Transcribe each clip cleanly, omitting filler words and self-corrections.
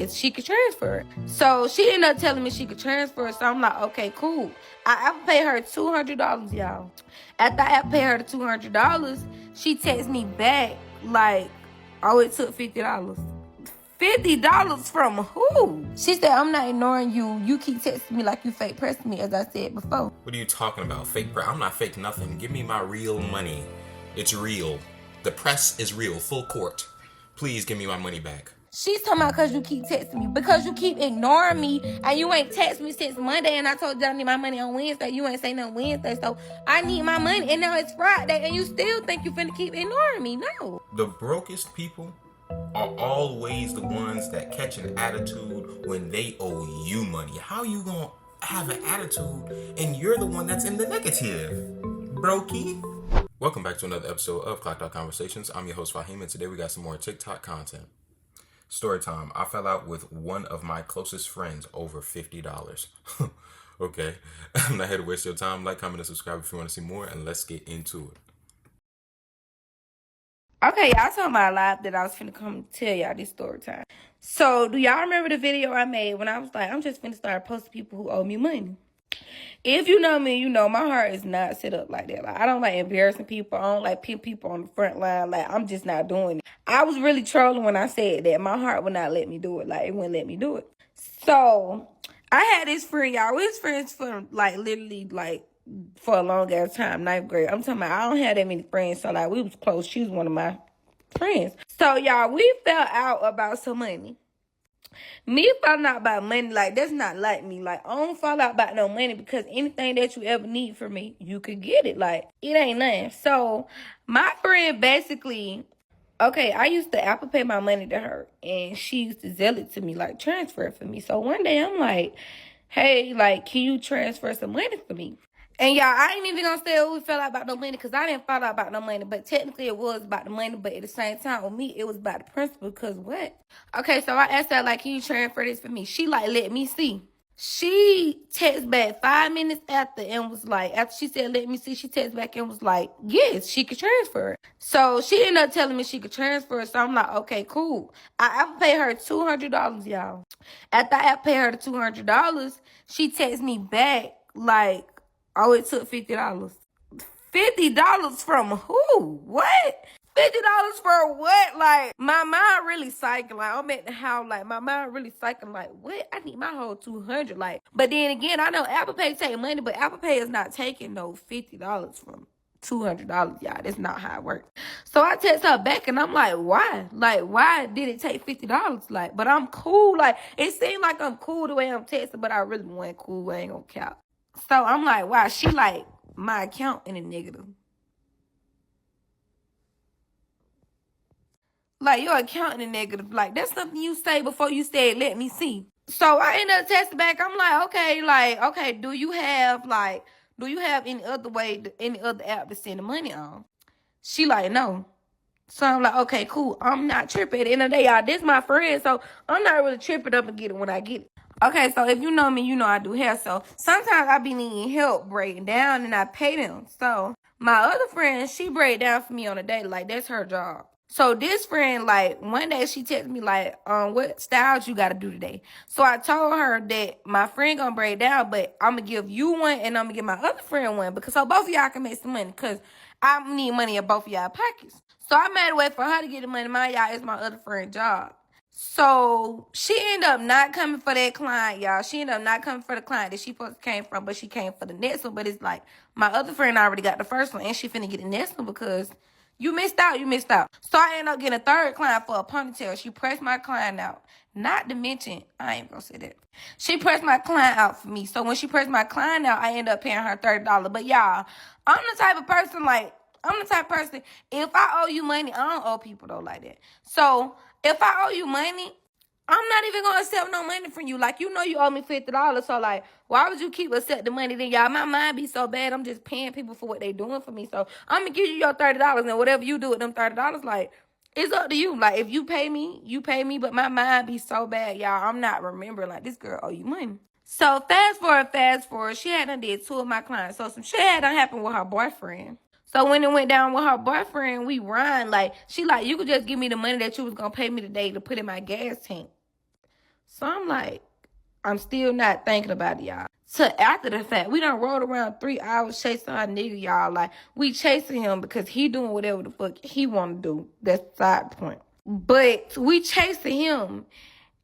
yes, she could transfer it. So she ended up telling me she could transfer it. So I'm like, okay, cool. I Apple Pay her $200, y'all. After I Apple Pay her the $200, she texts me back like, oh, it took $50. $50 from who? She said, I'm not ignoring you. You keep texting me like you fake pressing me, as I said before. What are you talking about? Fake press? I'm not fake nothing. Give me my real money. It's real. The press is real. Full court. Please give me my money back. She's talking about because you keep texting me. Because you keep ignoring me and you ain't text me since Monday and I told you I need my money on Wednesday. You ain't say nothing Wednesday. So I need my money and now it's Friday and you still think you finna keep ignoring me. No. The brokest people are always the ones that catch an attitude when they owe you money. How you gonna have an attitude and you're the one that's in the negative? Brokey. Welcome back to another episode of Clocked Out Conversations. I'm your host Fahim, and today we got some more TikTok content. Storytime. I fell out with one of my closest friends over $50. Okay. I'm not here to waste your time. Like, comment, and subscribe if you want to see more, and let's get into it. Okay, y'all told my live that I was finna come tell y'all this story time. So, do y'all remember the video I made when I was like, I'm just finna start posting people who owe me money? If you know me, you know my heart is not set up like that. Like, I don't like embarrassing people. I don't like putting people on the front line. Like, I'm just not doing it. I was really trolling when I said that. My heart would not let me do it. Like, it wouldn't let me do it. So, I had this friend, y'all. We was friends for, like, literally, like, for a long ass time, 9th grade. I'm talking about, I don't have that many friends. So, like, we was close. She was one of my friends. So, y'all, we fell out about some money. Me falling out about money, like, that's not like me. Like, I don't fall out about no money because anything that you ever need from me, you could get it. Like, it ain't nothing. So, my friend basically, okay, I used to Apple Pay my money to her, and she used to sell it to me, like, transfer it for me. So, one day, I'm like, hey, like, can you transfer some money for me? And y'all, I ain't even gonna say we fell out about no money because I didn't fall out about no money. But technically it was about the money. But at the same time, with me, it was about the principle. Because what? Okay, so I asked her, like, can you transfer this for me? She, like, let me see. She texted back 5 minutes after and was like, after she said, let me see, she texted back and was like, yes, she could transfer it. So she ended up telling me she could transfer it. So I'm like, okay, cool. I Apple Pay her $200, y'all. After I Apple Pay her the $200, she texted me back, like, oh, it took $50. $50 from who? What? $50 for what? Like, my mind really psyching. Like, I'm at the house, like, my mind really psyching. Like, what? I need my whole $200. Like, but then again, I know Apple Pay take money, but Apple Pay is not taking no $50 from $200, y'all. That's not how it works. So I text her back and I'm like, why? Like, why did it take $50? Like, but I'm cool. Like, it seemed like I'm cool the way I'm texting, but I really wasn't cool. I ain't gonna count. So I'm like, wow, she like my account in a negative. Like, your account in a negative. Like, that's something you say before you said, let me see. So I ended up texting back. I'm like, okay, do you have any other way, any other app to send the money on? She like, no. So I'm like, okay, cool. I'm not tripping. At the end of the day, y'all, this my friend, so I'm not really tripping up and get it when I get it. Okay, so if you know me, you know I do hair. So sometimes I be needing help breaking down and I pay them. So my other friend, she break down for me on a day. Like, that's her job. So this friend, like, one day she texted me, like, what styles you got to do today? So I told her that my friend gonna break down, but I'm going to give you one and I'm going to give my other friend one. Because so both of y'all can make some money because I need money in both of y'all pockets. So I made a way for her to get the money. Y'all, is my other friend's job. So she ended up not coming for that client, y'all. She ended up not coming for the client that she supposed to came from, but she came for the next one. But it's like, my other friend already got the first one, and she finna get the next one because you missed out. So I ended up getting a third client for a ponytail. She pressed my client out. Not to mention, I ain't gonna say that. She pressed my client out for me. So when she pressed my client out, I ended up paying her $30. But y'all, I'm the type of person, if I owe you money, I don't owe people though like that. So if I owe you money, I'm not even gonna accept no money from you. Like, you know you owe me $50. So like, why would you keep accepting money? Then y'all, my mind be so bad. I'm just paying people for what they doing for me. So I'm gonna give you your $30, and whatever you do with them $30, like, it's up to you. Like, if you pay me, you pay me. But my mind be so bad, y'all. I'm not remembering, like, this girl owe you money. So fast forward, she had done did 2 of my clients. So some shit had done happened with her boyfriend. So when it went down with her boyfriend, we run. Like, she like, you could just give me the money that you was going to pay me today to put in my gas tank. So I'm like, I'm still not thinking about it, y'all. So after the fact, we done rode around 3 hours chasing our nigga, y'all. Like, we chasing him because he doing whatever the fuck he want to do. That's the side point. But we chasing him.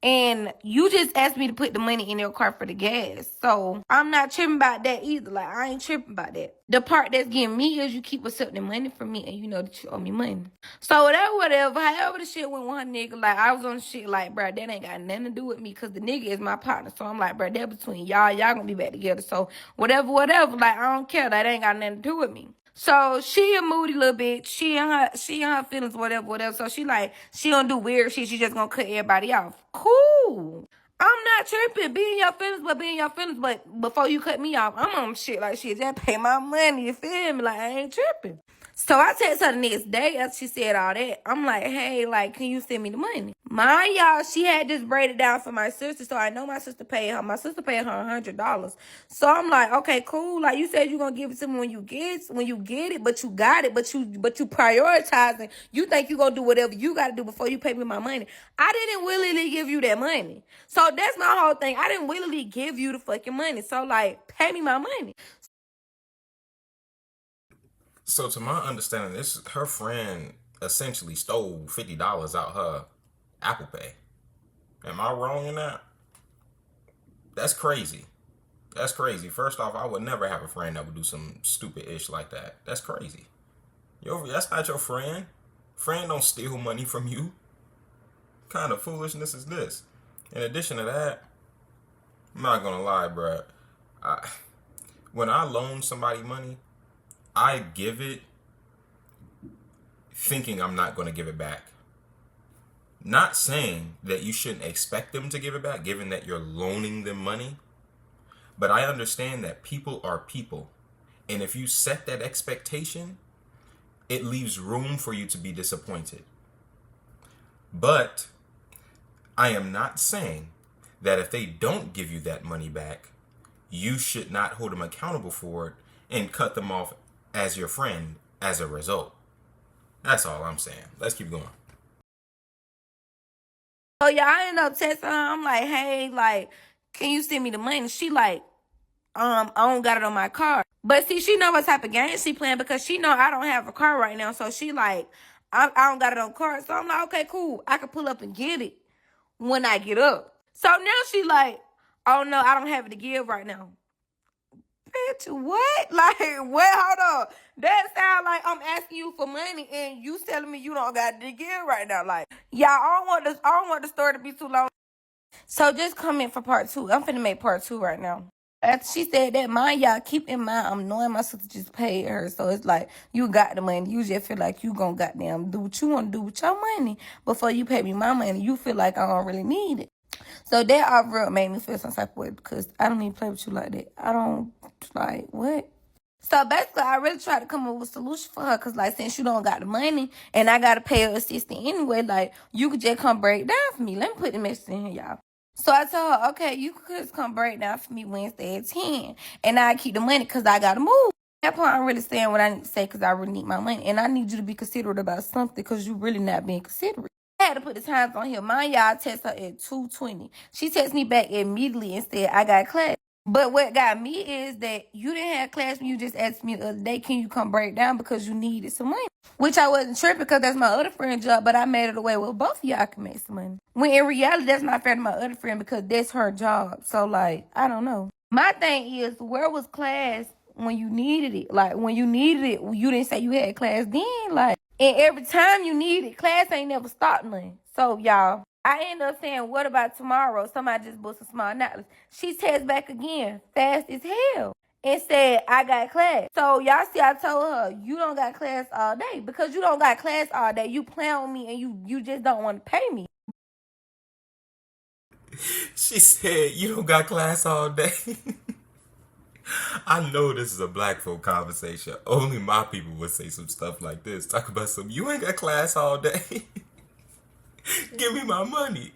And you just asked me to put the money in your car for the gas. So I'm not tripping about that either. Like, I ain't tripping about that. The part that's getting me is you keep accepting money from me and you know that you owe me money. So whatever. However the shit went with one nigga, like, I was on shit like, bro, that ain't got nothing to do with me because the nigga is my partner. So I'm like, bro, that between y'all. Y'all gonna be back together. So whatever. Like, I don't care. That ain't got nothing to do with me. So she a moody little bitch. She and her feelings, whatever. So she don't do weird shit. She just gonna cut everybody off. Cool. I'm not tripping. Be in your feelings. But before you cut me off, I'm on shit like shit. Just pay my money. You feel me? Like, I ain't tripping. So I text her the next day after she said all that. I'm like, hey, like, can you send me the money? Mind y'all, she had just braided down for my sister, so I know my sister paid her. My sister paid her $100. So I'm like, okay, cool. Like, you said you're gonna give it to me when you get it, but you got it, but you prioritizing. You think you gonna do whatever you gotta do before you pay me my money. I didn't willingly give you that money. So that's my whole thing. I didn't willingly give you the fucking money. So, like, pay me my money. So to my understanding, this her friend essentially stole $50 out her Apple Pay. Am I wrong in that? That's crazy. That's crazy. First off, I would never have a friend that would do some stupid ish like that. That's crazy. That's not your friend. Friend don't steal money from you. What kind of foolishness is this? In addition to that, I'm not gonna lie, bruh. When I loan somebody money, I give it thinking I'm not going to give it back. Not saying that you shouldn't expect them to give it back, given that you're loaning them money. But I understand that people are people. And if you set that expectation, it leaves room for you to be disappointed. But I am not saying that if they don't give you that money back, you should not hold them accountable for it and cut them off as your friend as a result. That's all I'm saying. Let's keep going. So y'all end up texting her. I'm like, hey, like, can you send me the money? She like, I don't got it on my car. But see, she know what type of game she playing because she know I don't have a car right now. So she like, I don't got it on car. So I'm like, okay, cool. I can pull up and get it when I get up. So now she like, oh no, I don't have it to give right now. Bitch, what? Like, what? Hold on. That sound like I'm asking you for money and you telling me you don't got it to give right now. Like, y'all, I don't want the story to be too long. So just comment for part 2. I'm finna make part 2 right now. After she said that, mind y'all, keep in mind, I'm knowing my sister just paid her. So it's like, you got the money. You just feel like you gonna goddamn do what you want to do with your money before you pay me my money. You feel like I don't really need it. So that overall made me feel some type of way because I don't even play with you like that. I don't, like, what? So basically, I really tried to come up with a solution for her because, like, since you don't got the money and I got to pay her assistant anyway, like, you could just come break down for me. Let me put the message in here, y'all. So I told her, okay, you could just come break down for me Wednesday at 10. And I keep the money because I got to move. At that point, I'm really saying what I need to say because I really need my money. And I need you to be considerate about something because you really not being considerate. I had to put the times on here. Mind y'all, text her at 2:20. She texted me back immediately and said, I got class. But what got me is that you didn't have class when you just asked me the other day, can you come break down because you needed some money? Which I wasn't tripping because that's my other friend's job, but I made it away with both of y'all can make some money. When in reality, that's not fair to my other friend because that's her job. So, like, I don't know. My thing is, where was class when you needed it? Like, when you needed it, you didn't say you had class then. Like, and every time you needed, class ain't never stopped nothing. So, y'all, I end up saying, what about tomorrow? Somebody just booked a small necklace. She texts back again, fast as hell, and said, I got class. So, y'all see, I told her, you don't got class all day. Because you don't got class all day, you play on me and you just don't want to pay me. She said, you don't got class all day. I know this is a black folk conversation. Only my people would say some stuff like this. Talk about some, you ain't got class all day. Give me my money.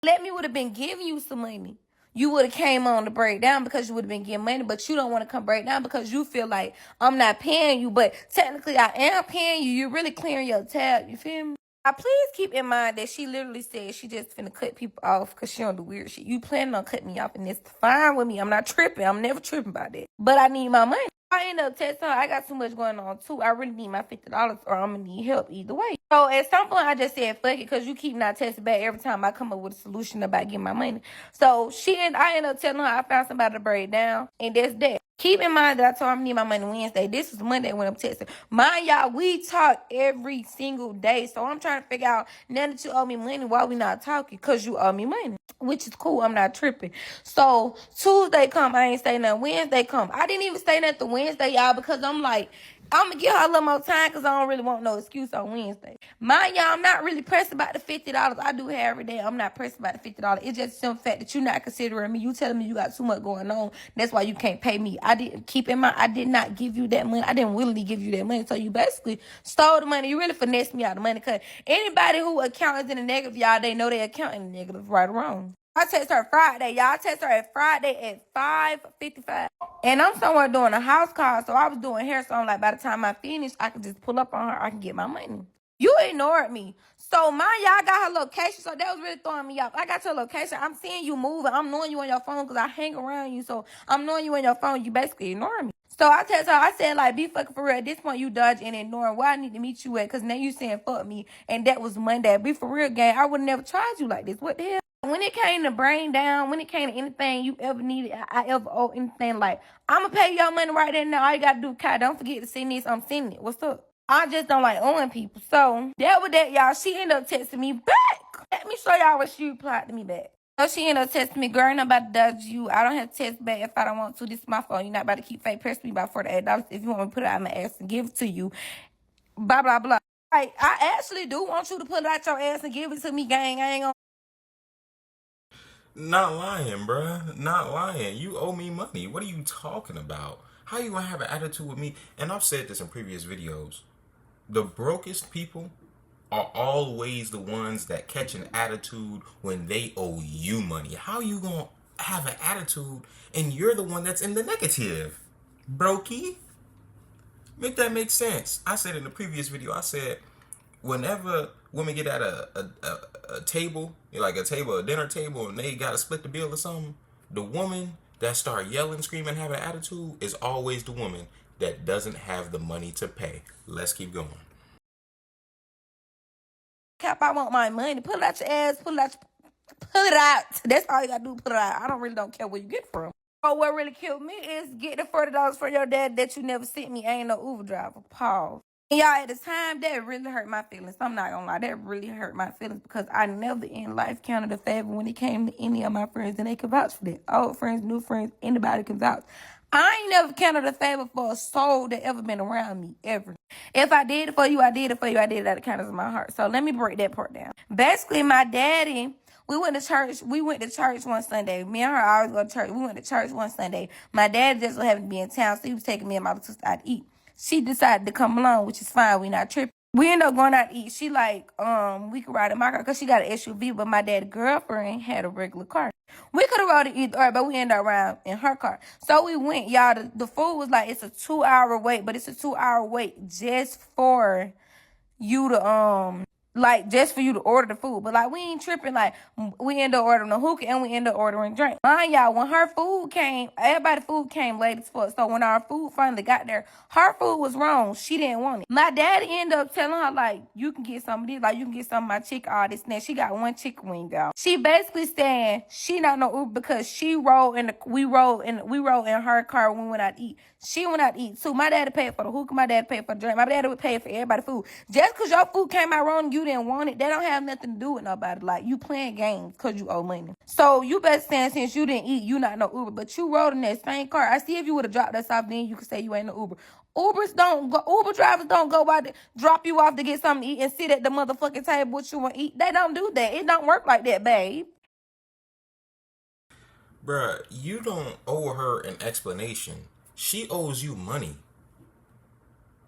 Let me would have been giving you some money. You would have came on to break down because you would have been getting money, but you don't want to come break down because you feel like I'm not paying you. But technically, I am paying you. You're really clearing your tab. You feel me? Please keep in mind that she literally said she just finna cut people off because she don't do weird shit. You planning on cutting me off, and it's fine with me. I'm not tripping. I'm never tripping about that. But I need my money. I end up texting her, I got too much going on too. I really need my $50 or I'm gonna need help either way. So at some point I just said fuck it because you keep not texting back every time I come up with a solution about getting my money. So I end up telling her I found somebody to break down, and that's that. Keep in mind that I told her I need my money Wednesday. This was Monday when I'm texting. Mind y'all, we talk every single day. So I'm trying to figure out now that you owe me money, why we not talking? Because you owe me money. Which is cool. I'm not tripping. So Tuesday come, I ain't say nothing. Wednesday come. I didn't even say nothing Wednesday, y'all, because I'm like, I'm going to give her a little more time because I don't really want no excuse on Wednesday. Mind y'all, I'm not really pressed about the $50. I do hair every day. I'm not pressed about the $50. It's just the simple fact that you're not considering me. You telling me you got too much going on. That's why you can't pay me. I didn't keep in mind, I did not give you that money. I didn't willingly give you that money. So you basically stole the money. You really finessed me out of the money because anybody who account is in the negative, y'all, they know they account in the negative, right or wrong. I text her Friday, y'all. I text her at Friday at 5:55. And I'm somewhere doing a house call, so I was doing hair. So I'm like, by the time I finish, I can just pull up on her. I can get my money. You ignored me. So y'all got her location. So that was really throwing me off. I got your location. I'm seeing you moving. I'm knowing you on your phone because I hang around you. So I'm knowing you on your phone. You basically ignoring me. So I text her, I said, like, be fucking for real. At this point, you dodging and ignoring where I need to meet you at because now you saying fuck me. And that was Monday. Be for real, gang. I would never tried you like this. What the hell? When it came to brain down, when it came to anything you ever needed, I ever owe anything, like, I'm going to pay your money right there now. All you got to do, Kai, don't forget to send this. I'm sending it. What's up? I just don't like owing people. So, that was that, y'all. She ended up texting me back. Let me show y'all what she replied to me back. So, she ended up texting me, girl, I'm not about to dodge you. I don't have to text back if I don't want to. This is my phone. You're not about to keep fake pressing me about $48. If you want me to put it out my ass and give it to you, blah, blah, blah. Like, I actually do want you to put it out your ass and give it to me, gang. I ain't gonna. Not lying, bruh. Not lying. You owe me money. What are you talking about? How you gonna have an attitude with me? And I've said this in previous videos. The brokest people are always the ones that catch an attitude when they owe you money. How you gonna have an attitude and you're the one that's in the negative? Brokey? Make that make sense. I said in the previous video, I said, whenever women get at a table, like a dinner table, and they gotta split the bill or something, the woman that start yelling, screaming, having an attitude is always the woman that doesn't have the money to pay. Let's keep going. Cap, I want my money. Pull it out your ass. Pull it out. That's all you gotta do. Put it out. I don't care where you get it from. Oh, what really killed me is get the $40 for your dad that you never sent me. I ain't no Uber driver. Pause. And y'all, at the time, that really hurt my feelings. I'm not gonna lie, that really hurt my feelings because I never in life counted a favor when it came to any of my friends, and they can vouch for that. Old friends, new friends, anybody can vouch. I ain't never counted a favor for a soul that ever been around me, ever. If I did it for you, I did it for you. I did it out of the kindness of my heart. So let me break that part down. Basically, my daddy, we went to church. We went to church one Sunday. Me and her always go to church. We went to church one Sunday. My dad just happened to be in town, so he was taking me and my little sister out to eat. She decided to come along, which is fine. We not tripping. We ended up going out to eat. She like, we could ride in my car because she got an SUV, but my dad's girlfriend had a regular car. We could have rode it either way, but we ended up around in her car. So we went, y'all. The food was like, it's a 2-hour wait, but it's a 2-hour wait just for you to just for you to order the food. But like, we ain't tripping. Like, we end up ordering the hookah and we end up ordering drink. Mind y'all, when her food came, everybody's food came late as fuck. So when our food finally got there, her food was wrong. She didn't want it. My daddy ended up telling her, like, you can get some of this, like, you can get some of my chicken, all this and that. She got one chicken wing, y'all. She basically saying she not no Uber because we rode in her car when we went out to eat. She went out to eat too. My daddy paid for the hookah, my daddy paid for the drink. My daddy would pay for everybody's food. Just because your food came out wrong and you didn't want it, that don't have nothing to do with nobody. Like, you playing games because you owe money. So you better stand since you didn't eat, you not no Uber. But you rode in that same car. I see if you would have dropped us off, then you could say you ain't no Uber. Uber drivers don't go by to drop you off to get something to eat and sit at the motherfucking table what you want to eat. They don't do that. It don't work like that, babe. Bruh, you don't owe her an explanation. She owes you money.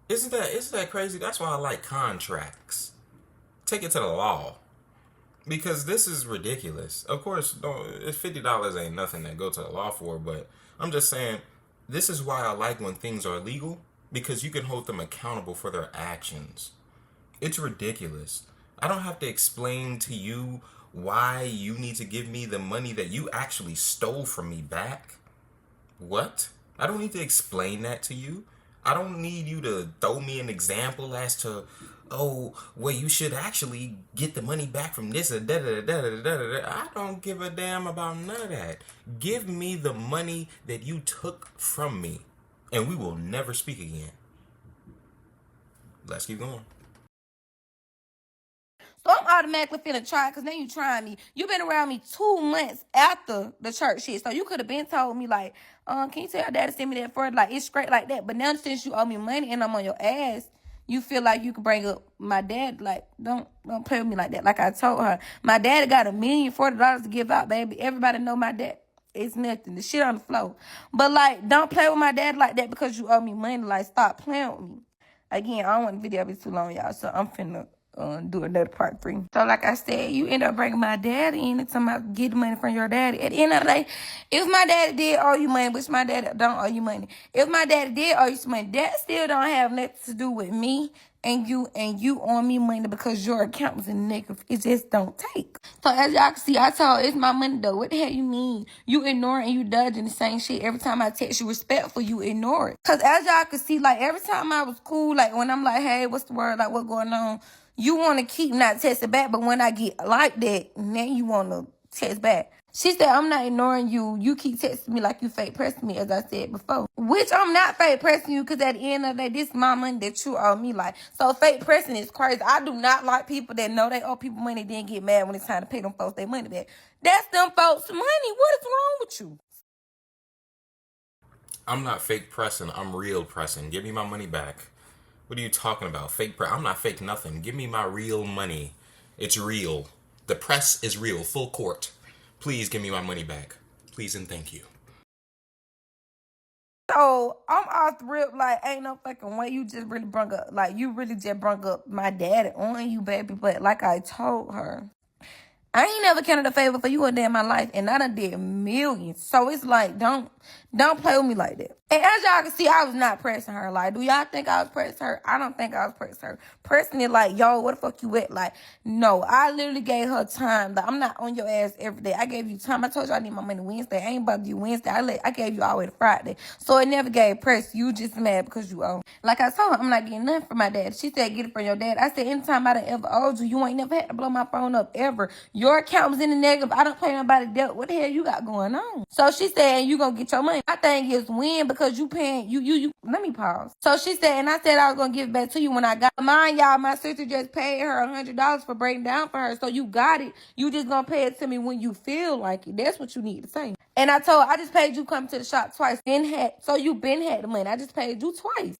Isn't that crazy? That's why I like contracts. Take it to the law. Because this is ridiculous. Of course, $50 ain't nothing to go to the law for, but I'm just saying, this is why I like when things are legal, because you can hold them accountable for their actions. It's ridiculous. I don't have to explain to you why you need to give me the money that you actually stole from me back. What? I don't need to explain that to you. I don't need you to throw me an example as to, oh, well, you should actually get the money back from this or da da da da da da. I don't give a damn about none of that. Give me the money that you took from me, and we will never speak again. Let's keep going. So I'm automatically finna try because now you trying me. You been around me 2 months after the church shit. So you could have been told me like, can you tell your dad to send me that for like it's straight like that. But now since you owe me money and I'm on your ass, you feel like you can bring up my dad. Like, don't play with me like that. Like I told her, my dad got $1,040 to give out, baby. Everybody know my dad. It's nothing. The shit on the floor. But like, don't play with my dad like that because you owe me money. Like, stop playing with me. Again, I don't want the video to be too long, y'all. So I'm finna do another part 3. So like I said, you end up bringing my daddy in and talking about get money from your daddy. At the end of the day, if my daddy did owe you money, which my daddy don't owe you money. If my daddy did owe you some money, that still don't have nothing to do with me and you owe me money because your account was in negative. It just don't take. So as y'all can see, I told it's my money though. What the hell you mean? You ignore and you dodging the same shit. Every time I text you respectful, you ignore it. Cause as y'all can see, like every time I was cool, like when I'm like, hey, what's the word? Like what's going on? You want to keep not texting back, but when I get like that, now you want to text back. She said, I'm not ignoring you. You keep texting me like you fake pressing me, as I said before. Which I'm not fake pressing you, because at the end of the day, this is my money that you owe me. Like, so fake pressing is crazy. I do not like people that know they owe people money then get mad when it's time to pay them folks their money back. That's them folks' money. What is wrong with you? I'm not fake pressing. I'm real pressing. Give me my money back. What are you talking about? I'm not fake nothing. Give me my real money. It's real. The press is real. Full court. Please give me my money back. Please and thank you. So I'm off the rip, like ain't no fucking way. You just really brung up, like you really just brung up my daddy on you, baby. But like I told her, I ain't never counted a favor for you a day in my life, and I done did millions. So it's like, don't play with me like that. And as y'all can see, I was not pressing her. Like, do y'all think I was pressing her? I don't think I was pressing her. Pressing it like, yo, what the fuck you at? Like, no, I literally gave her time. Like, I'm not on your ass every day. I gave you time. I told you I need my money Wednesday. I ain't about you Wednesday. I gave you all the way to Friday. So it never gave press. You just mad because you owe. Like I told her, I'm not getting nothing from my dad. She said, get it from your dad. I said, anytime I done ever owed you, you ain't never had to blow my phone up ever. Your account was in the negative. I don't pay nobody debt. What the hell you got going on? So she said, you gonna get your money. My thing is win because you paying you. Let me pause. So she said, and I said I was gonna give it back to you when I got mine, y'all. My sister just paid her $100 for breaking down for her. So you got it. You just gonna pay it to me when you feel like it. That's what you need to say. And I told her, I just paid you come to the shop twice. So you been had the money. I just paid you twice.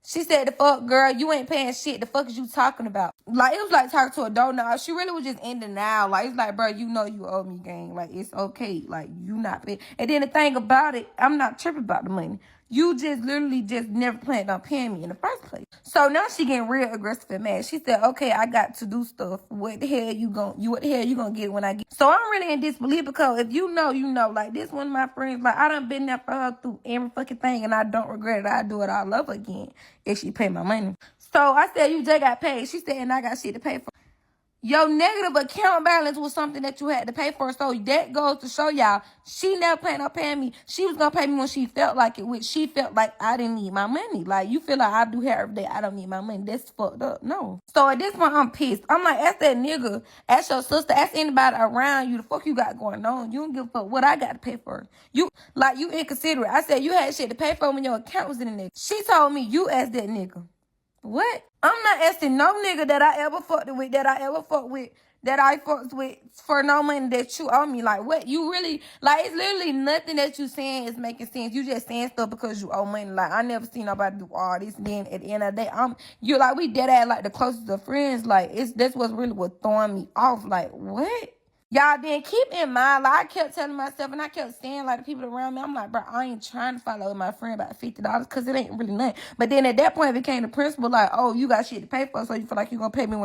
She said, the fuck, girl, you ain't paying shit. The fuck is you talking about? Like, it was like talking to a donut. She really was just in denial. Like, it's like, bro, you know you owe me, gang. Like, it's okay. Like, you not paying. And then the thing about it, I'm not tripping about the money. You just literally just never planned on paying me in the first place. So now she getting real aggressive and mad. She said, okay, I got to do stuff. What the hell you gonna get when I get? So I'm really in disbelief because if you know, you know. Like, this one of my friends, like, I done been there for her through every fucking thing and I don't regret it. I do it all over again if she pay my money. So I said, you just got paid. She said, and I got shit to pay for. Your negative account balance was something that you had to pay for. So that goes to show y'all, she never planned on paying me. She was going to pay me when she felt like it, which she felt like I didn't need my money. Like, you feel like I do hair every day. I don't need my money. That's fucked up. No. So at this point, I'm pissed. I'm like, ask that nigga, ask your sister, ask anybody around you. The fuck you got going on? You don't give a fuck what I got to pay for. You inconsiderate. I said, you had shit to pay for when your account was in the nigga. She told me, you asked that nigga. What? I'm not asking no nigga that I ever fucked with, that I fucked with for no money that you owe me. Like, what? You really, like, it's literally nothing that you saying is making sense. You just saying stuff because you owe money. Like, I never seen nobody do all this. And then at the end of the day, you're like, we dead ass like the closest of friends. Like, that's what's really throwing me off. Like, what? Y'all, then keep in mind, like I kept telling myself and I kept saying, like the people around me, I'm like, bro, I ain't trying to follow my friend about $50 because it ain't really nothing. But then at that point, it became the principle, like, oh, you got shit to pay for, so you feel like you're going to pay me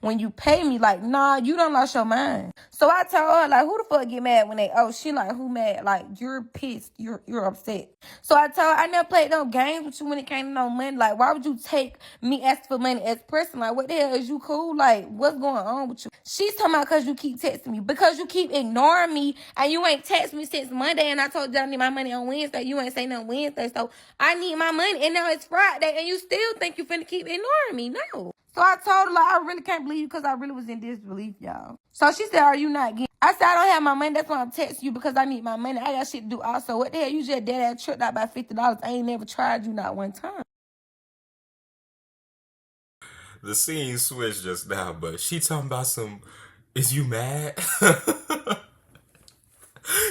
when you pay me. Like, nah, you done lost your mind. So I told her, like, who the fuck get mad when she like, who mad? Like, you're pissed. You're upset. So I told her, I never played no games with you when it came to no money. Like, why would you take me asking for money as a person? Like, what the hell, is you cool? Like, what's going on with you? She's talking about because you keep texting me. Because you keep ignoring me and you ain't text me since Monday and I told you I need my money on Wednesday. You ain't say nothing Wednesday. So I need my money and now it's Friday and you still think you finna keep ignoring me. No. So I told her, like, I really can't believe you because I really was in disbelief, y'all. So she said, are you not getting? I said, I don't have my money. That's why I'm texting you because I need my money. I got shit to do also. What the hell? You just dead ass tripped out by $50. I ain't never tried you not one time. The scene switched just now, but she talking about some, is you mad?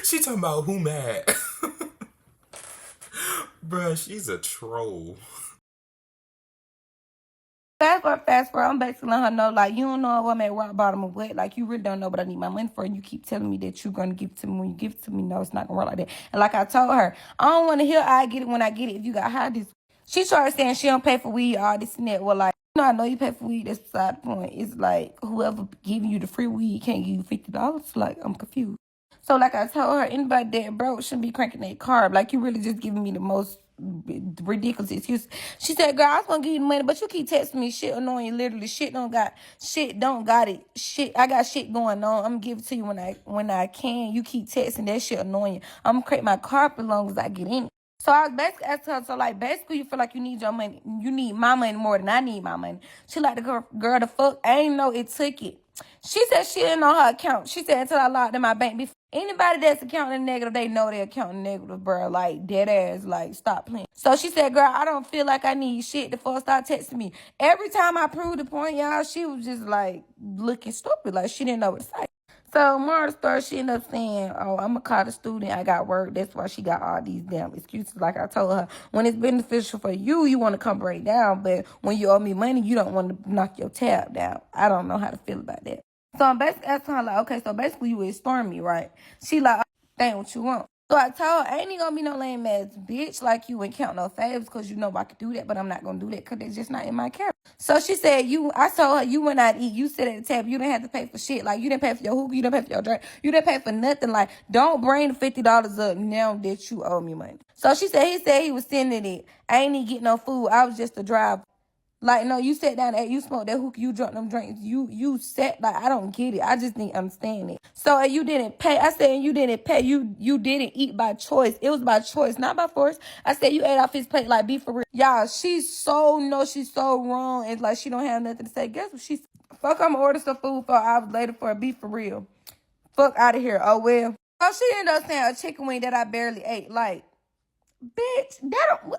She talking about who mad? Bruh, she's a troll. Fast forward, I'm basically letting her know, like, you don't know if I'm at rock bottom of what. Like, you really don't know what I need my money for. And you keep telling me that you're going to give it to me. When you give it to me, no, it's not going to work like that. And like I told her, I don't want to hear I get it when I get it if you got high this. She started saying she don't pay for weed, all this and that. Well, like, I know you pay for weed. That's beside the point. It's like, whoever giving you the free weed can't give you $50. Like, I'm confused. So, like I told her, anybody that broke shouldn't be cranking that carb. Like, you really just giving me the most ridiculous excuse. She said, girl, I was gonna give you the money, but you keep texting me shit annoying. Literally, shit don't got it. Shit, I got shit going on. I'm gonna give it to you when I can. You keep texting that shit annoying. I'm gonna create my carb as long as I get in it. So I was basically asking her, so like basically you feel like you need your money. You need my money more than I need my money. She like the girl the fuck. I ain't know it took it. She said she didn't know her account. She said until I logged in my bank before. Anybody that's accounting negative, they know they're accounting negative, bro. Like, dead ass, like, stop playing. So she said, girl, I don't feel like I need shit. The fuck start texting me. Every time I proved the point, y'all, she was just, like, looking stupid. Like, she didn't know what to say. So, more of the story, she ended up saying, oh, I'm going to call the student. I got work. That's why she got all these damn excuses. Like I told her, when it's beneficial for you, you want to come break down. But when you owe me money, you don't want to knock your tab down. I don't know how to feel about that. So I'm basically asking her, like, okay, so basically you would storm me, right? She like, that ain't what you want. So I told her, ain't gonna be no lame ass bitch like you and count no favors because you know I could do that, but I'm not gonna do that because it's just not in my character. So she said, I told her, you went out to eat, you sit at the table, you didn't have to pay for shit. Like, you didn't pay for your hookah, you didn't pay for your drink, you didn't pay for nothing. Like, don't bring the $50 up now that you owe me money. So she said, he was sending it. I ain't even get no food. I was just a driver. Like, no, you sat down and you smoked that hookah, you drunk them drinks. You sat, like, I don't get it. I just didn't understand it. So you didn't pay. I said you didn't pay. You didn't eat by choice. It was by choice, not by force. I said you ate off his plate, like, be for real. Y'all, she's so wrong. It's like she don't have nothing to say. Guess what she said? Fuck, I'm gonna order some food 4 hours later for a beef for real. Fuck out of here. Oh, well. Oh, she ended up saying a chicken wing that I barely ate. Like, bitch, that don't...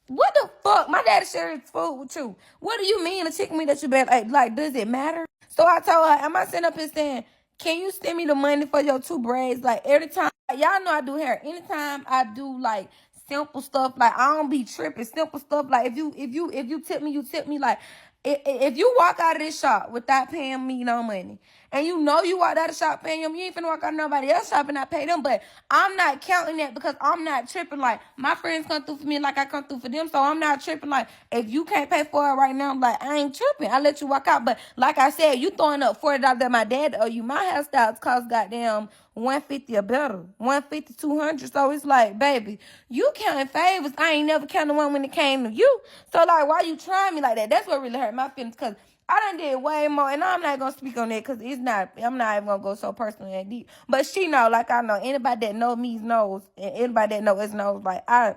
What the fuck? My daddy shared his food with you. What do you mean a chicken meat that you bet? Like, does it matter? So I told her, am I sitting up here saying, can you send me the money for your 2 braids? Like, every time, y'all know I do hair. Anytime I do, like, simple stuff, like, I don't be tripping. Simple stuff, like, if you tip me, you tip me. Like, if you walk out of this shop without paying me no money, and you know you walked out of the shop paying them, you ain't finna walk out of nobody else's shop and not pay them. But I'm not counting that because I'm not tripping. Like, my friends come through for me like I come through for them, so I'm not tripping. Like, if you can't pay for it right now, I'm like, I ain't tripping. I let you walk out. But like I said, you throwing up $40 that my dad owe you. My hairstyles cost goddamn $150 or better, $150, $200. So it's like, baby, you counting favors. I ain't never counted one when it came to you. So like, why you trying me like that? That's what really hurt my feelings, because I done did way more, and I'm not gonna speak on that because I'm not even gonna go so personal and deep. But she know, like I know, anybody that know me knows, and anybody that knows us knows, like, I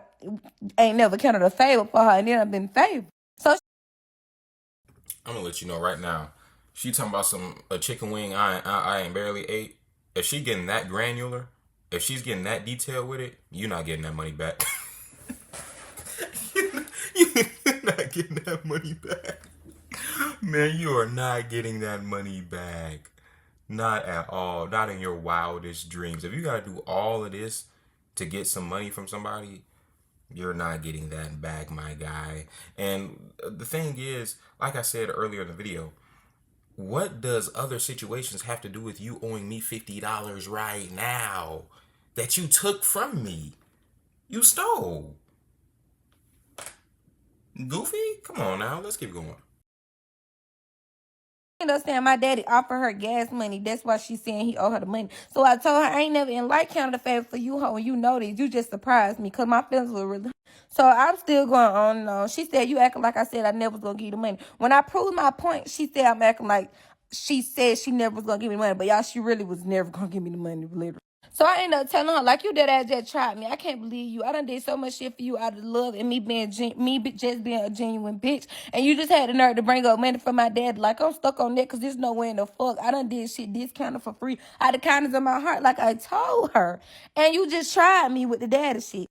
ain't never counted a favor for her, and then I've been favored. So I'm gonna let you know right now. She talking about a chicken wing I ain't barely ate. If she getting that granular, if she's getting that detailed with it, you're not getting that money back. You're not getting that money back. Man, you are not getting that money back. Not at all. Not in your wildest dreams. If you gotta do all of this to get some money from somebody, you're not getting that back, my guy. And the thing is, like I said earlier in the video, What does other situations have to do with you owing me $50 right now that you took from me? You stole. Goofy? Come on now, let's keep going. Understand my daddy offered her gas money. That's why she's saying he owe her the money. So I told her I ain't never in light counted the favor for you, hoe, and you know this. You just surprised me because my feelings were really. So I'm still going on and on. She said you acting like I said I never was gonna give you the money. When I proved my point, she said I'm acting like she said she never was gonna give me the money, but y'all, she really was never gonna give me the money, literally. So I ended up telling her, like, you dead ass just tried me. I can't believe you. I done did so much shit for you out of love and me being just being a genuine bitch. And you just had the nerve to bring up money for my dad. Like, I'm stuck on that because there's no way in the fuck. I done did shit discounted for free out of the kindness of my heart, like I told her. And you just tried me with the daddy shit.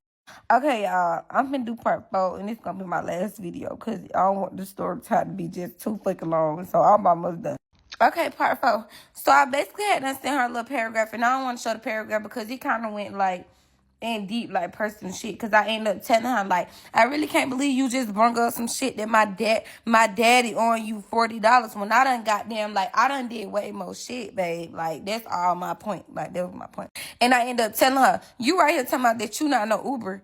Okay, y'all, I'm gonna do part 4, and it's gonna be my last video because I don't want the story time to be just too fucking long. So I'm almost done. Okay, part 4. So I basically had to send her a little paragraph, and I don't want to show the paragraph because he kind of went like in deep, like personal shit. Because I ended up telling her, like, I really can't believe you just brung up some shit that my daddy on you $40 when I done goddamn, like, I done did way more shit, babe. Like, that's all my point. Like, that was my point. And I ended up telling her, you right here talking about that you not no Uber.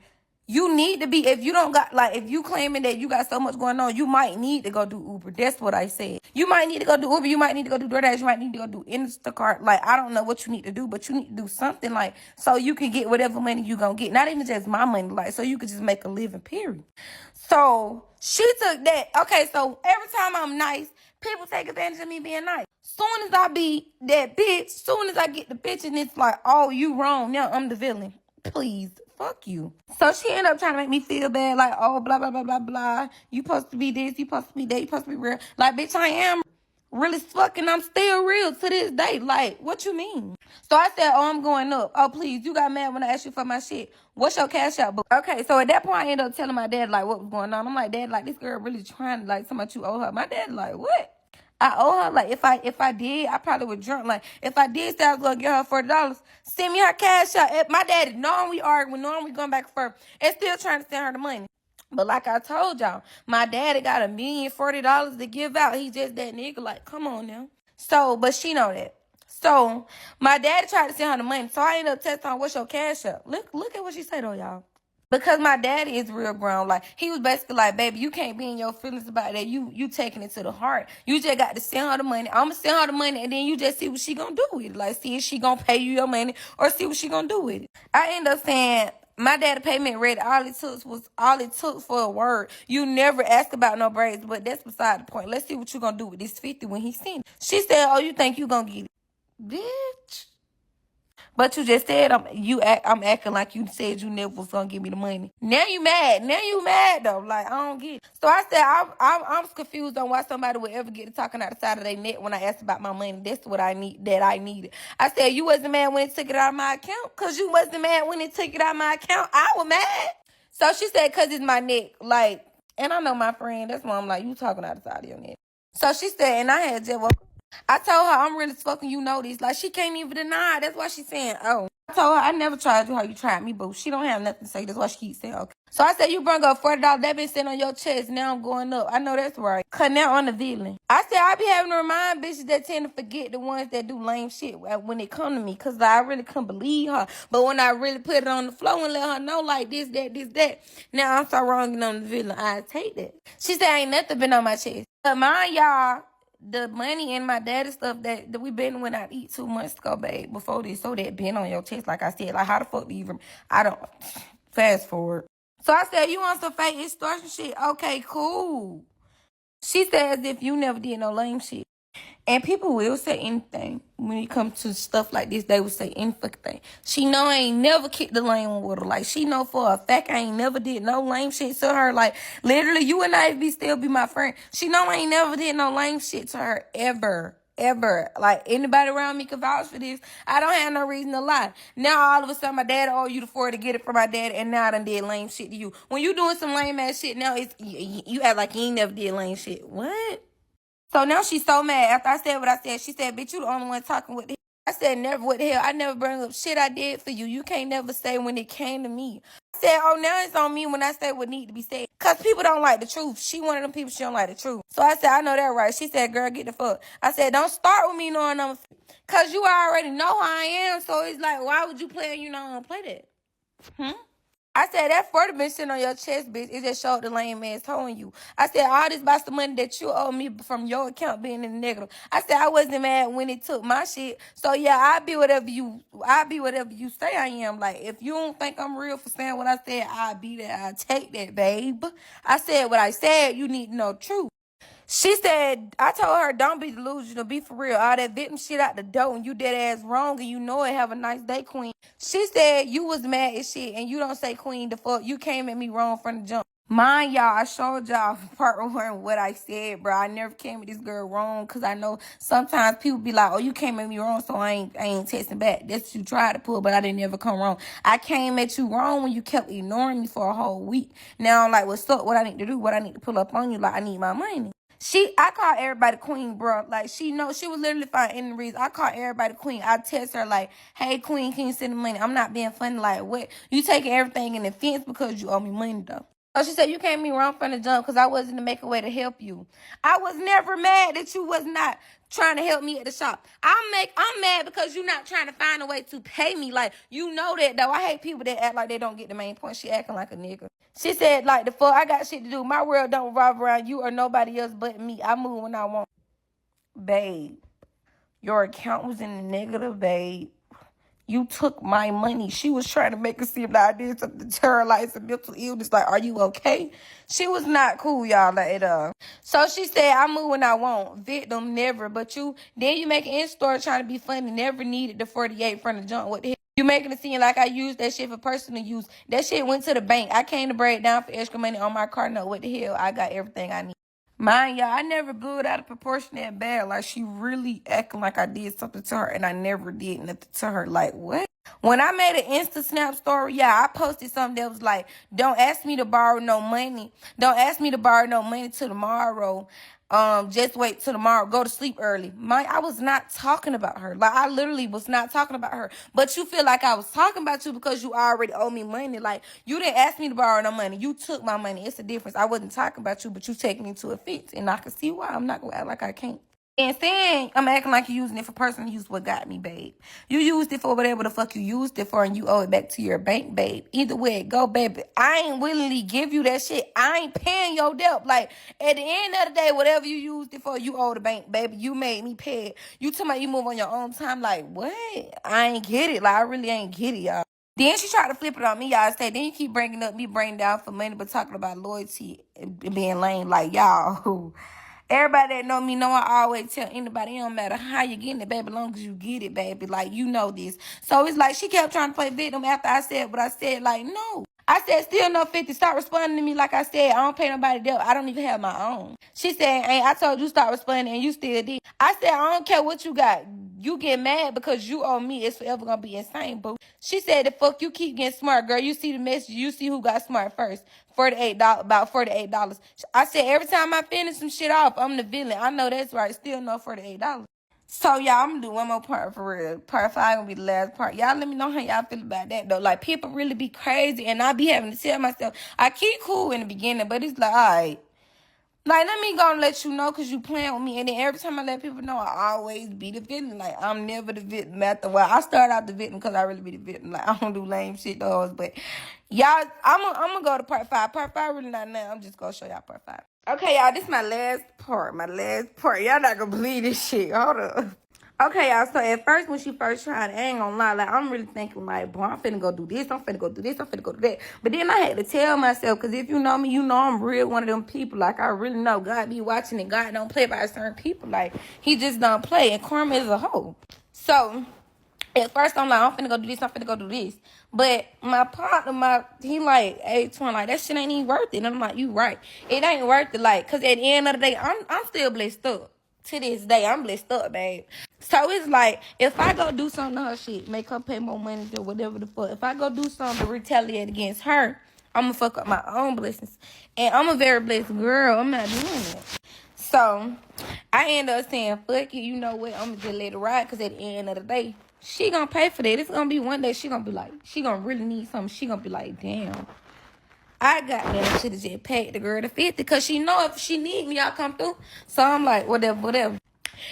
You need to be, if you don't got, like, if you claiming that you got so much going on, you might need to go do Uber. That's what I said. You might need to go do Uber. You might need to go do DoorDash. You might need to go do Instacart. Like, I don't know what you need to do, but you need to do something, like, so you can get whatever money you gonna get. Not even just my money, like, so you could just make a living, period. So she took that. Okay, so every time I'm nice, people take advantage of me being nice. Soon as I be that bitch, soon as I get the bitch and it's like, oh, you wrong. Now I'm the villain. Please, fuck you. So she ended up trying to make me feel bad, like, oh, blah, blah, blah, blah, blah. You supposed to be this, you supposed to be that, you supposed to be real. Like, bitch, I am really fucking, I'm still real to this day. Like, what you mean? So I said, oh, I'm going up. Oh, please, you got mad when I asked you for my shit. What's your cash out? Okay, so at that point, I ended up telling my dad, like, what was going on. I'm like, Dad, like, this girl really trying to, like, somebody you owe her. My dad, like, what? I owe her, like, if I did, I probably would drunk. Like, if I did say I was gonna get her $40, send me her cash out. My daddy, knowing we arguing, knowing we going back and forth, and still trying to send her the money. But like I told y'all, my daddy got $1,040,000 to give out. He just that nigga, like, come on now. So, but she know that. So, my daddy tried to send her the money. So I ended up texting her, what's your cash out? Look at what she said, though, y'all. Because my daddy is real grown. Like, he was basically like, baby, you can't be in your feelings about that. You taking it to the heart. You just got to send her the money. I'm going to send her the money, and then you just see what she going to do with it. Like, see if she going to pay you your money or see what she going to do with it. I end up saying, my daddy payment ready. All it took for a word. You never asked about no braids, but that's beside the point. Let's see what you going to do with this 50 when he sent it. She said, oh, you think you going to get it? Bitch. But you just said I'm acting like you said you never was gonna give me the money. Now you mad. Now you mad though. Like, I don't get it. So I said I'm confused on why somebody would ever get to talking out the side of their neck when I asked about my money. That's what I needed. I said you wasn't mad when it took it out of my account, cause you wasn't mad when it took it out of my account. I was mad. So she said, cause it's my neck. Like, and I know my friend. That's why I'm like, you talking out the side of your neck. So she said, and I had just I told her I'm really fucking, you know this. Like, she can't even deny. That's why she's saying, oh. I told her I never tried you how you tried me, but she don't have nothing to say. That's why she keeps saying, okay. So I said, you bring up $40. That been sitting on your chest. Now I'm going up. I know that's right. Cause now I'm the villain. I said, I be having to remind bitches that tend to forget the ones that do lame shit when it come to me. Cause I really couldn't believe her. But when I really put it on the floor and let her know, like, this, that. Now I'm so wrong and I'm the villain. I take that. She said, ain't nothing been on my chest. But mind y'all, the money and my daddy stuff that we been went out to eat 2 months ago, babe, before this, so that been on your chest, like I said. Like, how the fuck do you even, I don't, fast forward. So I said, you want some fake extortion shit? Okay, cool. She says if you never did no lame shit. And people will say anything. When it comes to stuff like this, they will say any fucking thing. She know I ain't never kicked the lame one with her. Like, she know for a fact I ain't never did no lame shit to her. Like, literally, you and I still be my friend. She know I ain't never did no lame shit to her ever. Like, anybody around me can vouch for this. I don't have no reason to lie. Now, all of a sudden, my dad owe you the 40 to get it from my dad, and now I done did lame shit to you. When you doing some lame ass shit, now it's you act like you ain't never did lame shit. What? So now she's so mad. After I said what I said, she said, bitch, you the only one talking with the hell. I said, never, what the hell? I never bring up shit I did for you. You can't never say when it came to me. I said, oh, now it's on me when I say what need to be said. Because people don't like the truth. She one of them people, she don't like the truth. So I said, I know that right. She said, girl, get the fuck. I said, don't start with me knowing I'm... Because you already know how I am. So it's like, why would you play and you know I don't play that? I said, that 40 been sitting on your chest, bitch. It just showed the lame ass holding you. I said, all this about the money that you owe me from your account being in the negative. I said, I wasn't mad when it took my shit. So, yeah, I'll be whatever you say I am. Like, if you don't think I'm real for saying what I said, I'll be there. I'll take that, babe. I said what I said. You need to know the truth. She said, I told her, don't be delusional, be for real. All that victim shit out the door and you dead ass wrong and you know it. Have a nice day, queen. She said, you was mad as shit and you don't say queen the fuck. You came at me wrong from the jump. Mind y'all, I showed y'all part one what I said, bro. I never came at this girl wrong because I know sometimes people be like, oh, you came at me wrong, so I ain't texting back. That's what you tried to pull, but I didn't ever come wrong. I came at you wrong when you kept ignoring me for a whole week. Now I'm like, what's up? What I need to do? What I need to pull up on you? Like, I need my money. I call everybody queen, bro. Like, she was literally finding any reason. I call everybody queen. I text her, like, hey, queen, can you send the money? I'm not being funny. Like, what? You taking everything in offense because you owe me money, though. So she said, you came me wrong from the jump because I wasn't to make a way to help you. I was never mad that you was not trying to help me at the shop. I'm mad because you're not trying to find a way to pay me. Like, you know that, though. I hate people that act like they don't get the main point. She acting like a nigga. She said, like, the fuck, I got shit to do. My world don't revolve around you or nobody else but me. I move when I want. Babe, your account was in the negative, babe. You took my money. She was trying to make it seem like I did something to her, like some mental illness. Like, are you okay? She was not cool, y'all, like, So she said, I move when I want. Victim, never. But then you make an in-store trying to be funny. Never needed the 48 from the jump. What the hell? You making it seem like I used that shit for personal use. That shit went to the bank. I came to break down for extra money on my car note. What the hell? I got everything I need. Mind y'all, I never blew it out of proportion that bad. Like, she really acting like I did something to her, and I never did nothing to her. Like, what? When I made an Insta Snap story, yeah, I posted something that was like, don't ask me to borrow no money. Don't ask me to borrow no money till tomorrow. Just wait till tomorrow. Go to sleep early. I was not talking about her. Like, I literally was not talking about her. But you feel like I was talking about you because you already owe me money. Like, you didn't ask me to borrow no money. You took my money. It's a difference. I wasn't talking about you, but you taking me to a fix. And I can see why. I'm not going to act like I can't. And saying I'm acting like you're using it for personal use, what got me, babe. You used it for whatever the fuck you used it for, and you owe it back to your bank, babe. Either way it go, baby. I ain't willingly give you that shit. I ain't paying your debt. Like, at the end of the day, whatever you used it for, you owe the bank, baby. You made me pay it. You talking about you move on your own time. Like, what? I ain't get it. Like, I really ain't get it, y'all. Then she tried to flip it on me, y'all. Say, then you keep bringing up me bringing down for money, but talking about loyalty and being lame. Like, y'all. Everybody that know me know I always tell anybody, it don't matter how you getting it, baby, as long as you get it, baby. Like, you know this. So it's like she kept trying to play victim after I said what I said. Like, no. I said, still no 50. Start responding to me like I said. I don't pay nobody debt. I don't even have my own. She said, ain't I told you start responding and you still did. I said, I don't care what you got. You get mad because you owe me. It's forever going to be insane, boo. She said, the fuck you keep getting smart, girl. You see the message. You see who got smart first. About $48. I said, every time I finish some shit off, I'm the villain. I know that's right. Still no $48. So, y'all, I'm going to do one more part for real. Part 5 going to be the last part. Y'all let me know how y'all feel about that, though. Like, people really be crazy, and I be having to tell myself, I keep cool in the beginning, but it's like, all right. Like, let me go and let you know because you playing with me. And then every time I let people know, I always be the villain. Like, I'm never the victim after a while. I start out the victim because I really be the victim. Like, I don't do lame shit to us. But, y'all, I'm going to go to part 5. Part 5 really not now. I'm just going to show y'all part 5. Okay, y'all, this is my last part. Y'all not going to believe this shit. Hold up. Okay, y'all, so at first, when she first tried, I ain't gonna lie, like, I'm really thinking, like, boy, I'm finna go do this, I'm finna go do this, I'm finna go do that. But then I had to tell myself, because if you know me, you know I'm real one of them people. Like, I really know God be watching and God don't play by certain people. Like, he just don't play, and karma is a hoe. So, at first, I'm like, I'm finna go do this, I'm finna go do this. But my partner, he like, hey, twin, like, that shit ain't even worth it. And I'm like, you right. It ain't worth it, like, because at the end of the day, I'm still blessed up. To this day, I'm blessed up, babe. So it's like, if I go do something to her shit, make her pay more money or whatever the fuck, if I go do something to retaliate against her, I'm gonna fuck up my own blessings. And I'm a very blessed girl. I'm not doing that. So I end up saying, fuck it, you know what? I'm gonna just let it ride because at the end of the day, She gonna pay for that. It's gonna be one day she gonna be like, she gonna really need something. She gonna be like, damn, I got that. Should have just paid the girl the 50 because she know if she need me, I'll come through. So I'm like, whatever.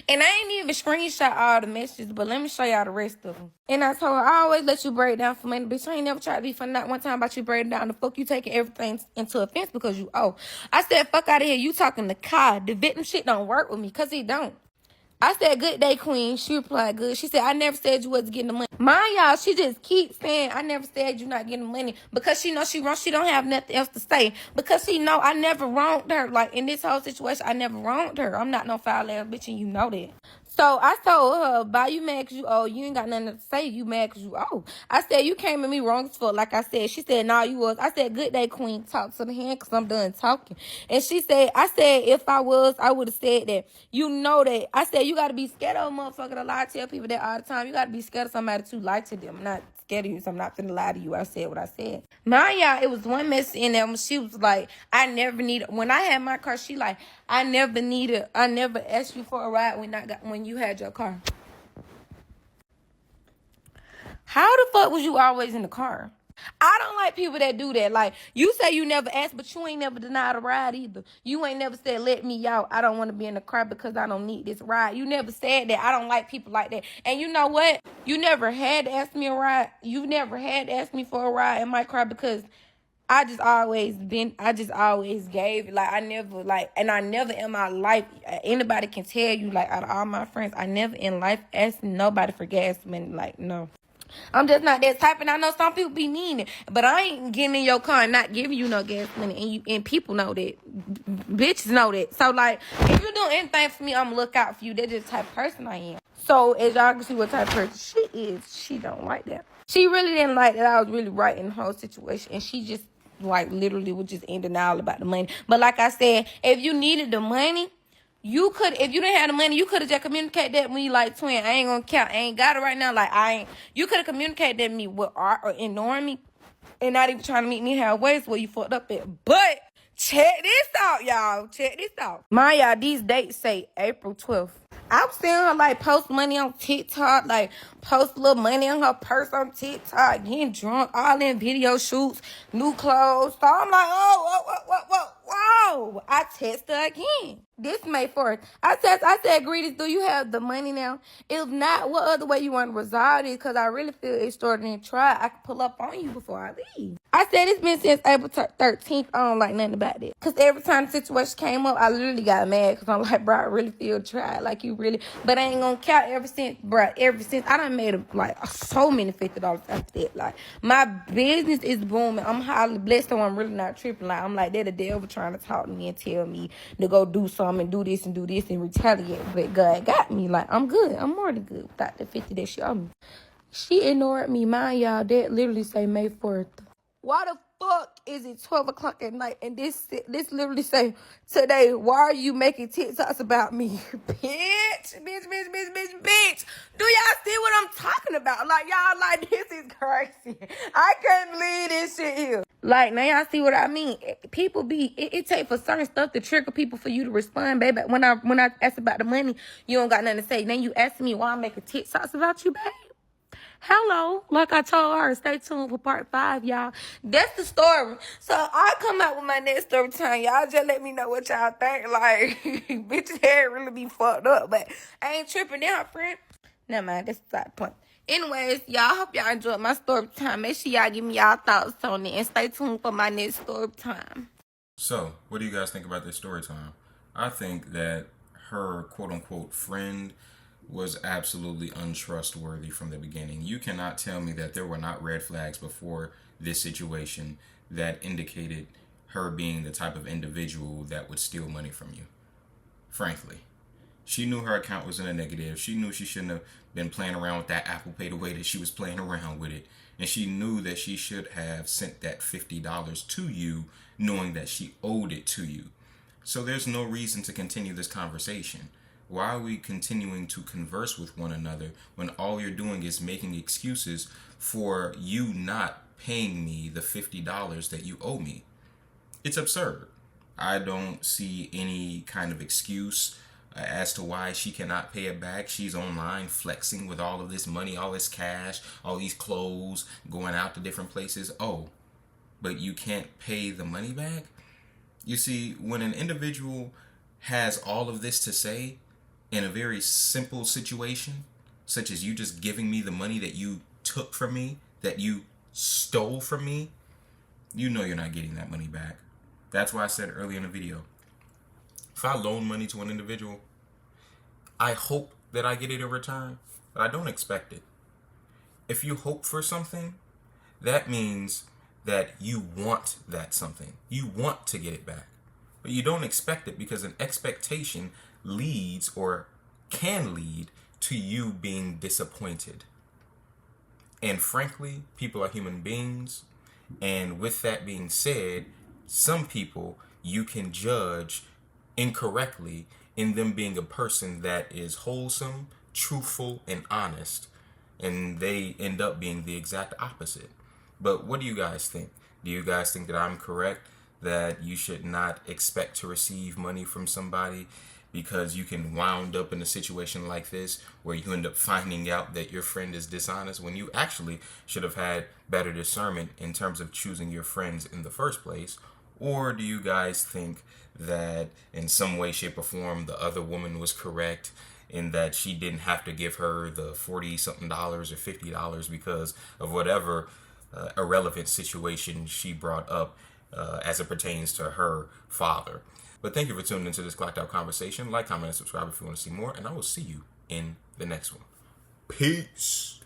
And I ain't even screenshot all the messages, but let me show y'all the rest of them. And I told her, I always let you break down for money, bitch. I ain't never tried to be funny. Not one time about you breaking down. The fuck you taking everything into offense because you owe. I said, fuck out of here. You talking to Kai. The victim shit don't work with me because he don't. I said, good day, queen. She replied, good. She said, I never said you wasn't getting the money. Mind y'all, she just keeps saying, I never said you not getting the money because she know she wrong. She don't have nothing else to say because she know I never wronged her. Like, in this whole situation, I never wronged her. I'm not no foul ass bitch and you know that. So I told her, bye, you mad because you owe. You ain't got nothing to say. You mad because you owe. I said, you came at me wrong as fuck, like I said. She said, nah, you was. I said, good day, queen. Talk to the hand because I'm done talking. And she said, I said, if I was, I would have said that. You know that. I said, you got to be scared of a motherfucker to lie. I tell people that all the time. You got to be scared of somebody to lie to them. I'm not scared of you, so I'm not finna lie to you. I said what I said. Mind y'all, it was one message in there when she was like, I never need, when I had my car, she like, I never asked you for a ride when you had your car. How the fuck was you always in the car? I don't like people that do that. Like, you say you never asked, but you ain't never denied a ride either. You ain't never said, let me out. I don't want to be in the car because I don't need this ride. You never said that. I don't like people like that. And you know what? You never had to ask me a ride. You never had to ask me for a ride in my car because I just always gave. Like, I never, like, and I never in my life, anybody can tell you, like, out of all my friends, I never in life asked nobody for gas money. Like, no. I'm just not that type, and I know some people be mean it, but I ain't getting in your car and not giving you no gas money, and people know that. Bitches know that. So, like, if you do anything for me, I'm gonna look out for you. That's just the type of person I am. So, as y'all can see what type of person she is, she don't like that. She really didn't like that I was really right in the whole situation, and she just, like, literally was just in denial about the money. But like I said, if you needed the money, you could, if you didn't have the money, you could have just communicated that with me like, twin, I ain't gonna count. I ain't got it right now. Like, you could have communicated that with me with art or ignoring me and not even trying to meet me halfway where you fucked up at. But check this out, y'all. Check this out. My y'all, these dates say April 12th. I was seeing her, like, post money on TikTok, like, post a little money on her purse on TikTok, getting drunk, all in video shoots, new clothes. So I'm like, oh, whoa. I text her again. This May 4th. I said, Greetings, do you have the money now? If not, what other way you want to resolve it? Because I really feel extraordinary try. I can pull up on you before I leave. I said, it's been since April 13th. I don't like nothing about it. Because every time the situation came up, I literally got mad. Because I'm like, bro, I really feel tried. Like, you really. But I ain't going to count ever since, I done made, like, so many $50 after that. Like, my business is booming. I'm highly blessed, so I'm really not tripping. Like, I'm like, they're the devil trying to talk to me and tell me to go do something and do this and retaliate. But God got me. Like, I'm good. I'm more than good without the 50 that she owed me. She ignored me. Mind y'all, that literally say May 4th. Why the fuck is it 12 o'clock at night and this literally say, today, why are you making TikToks about me? Bitch. Do y'all see what I'm talking about? Like, y'all, like, this is crazy. I can't believe this shit here. Like, now y'all see what I mean. People it take for certain stuff to trigger people for you to respond, baby. When I ask about the money, you don't got nothing to say. Then you ask me why I'm making TikToks about you, babe. Hello, like I told her, stay tuned for part 5, y'all. That's the story. So I come out with my next story time. Y'all just let me know what y'all think. Like, bitch's hair really be fucked up, but I ain't tripping now, friend. Never mind, that's the side point. Anyways, y'all, hope y'all enjoyed my story time. Make sure y'all give me y'all thoughts on it and stay tuned for my next story time. So, what do you guys think about this story time? I think that her quote-unquote friend was absolutely untrustworthy from the beginning. You cannot tell me that there were not red flags before this situation that indicated her being the type of individual that would steal money from you. Frankly. She knew her account was in a negative. She knew she shouldn't have been playing around with that Apple Pay the way that she was playing around with it. And she knew that she should have sent that $50 to you, knowing that she owed it to you. So there's no reason to continue this conversation. Why are we continuing to converse with one another when all you're doing is making excuses for you not paying me the $50 that you owe me? It's absurd. I don't see any kind of excuse as to why she cannot pay it back. She's online flexing with all of this money, all this cash, all these clothes, going out to different places. Oh, but you can't pay the money back? You see, when an individual has all of this to say in a very simple situation, such as you just giving me the money that you took from me, that you stole from me, you know you're not getting that money back. That's why I said earlier in the video, if I loan money to an individual, I hope that I get it in return, but I don't expect it. If you hope for something, that means that you want that something. You want to get it back, but you don't expect it, because an expectation leads or can lead to you being disappointed. And frankly, people are human beings. And with that being said, some people you can judge incorrectly in them being a person that is wholesome, truthful, and honest. And they end up being the exact opposite. But what do you guys think? Do you guys think that I'm correct, that you should not expect to receive money from somebody because you can wound up in a situation like this where you end up finding out that your friend is dishonest when you actually should have had better discernment in terms of choosing your friends in the first place? Or do you guys think that in some way, shape, or form the other woman was correct in that she didn't have to give her the $40-something or $50 because of whatever irrelevant situation she brought up as it pertains to her father? But thank you for tuning into this Clocked Out Conversation. Like, comment, and subscribe if you want to see more, and I will see you in the next one. Peace.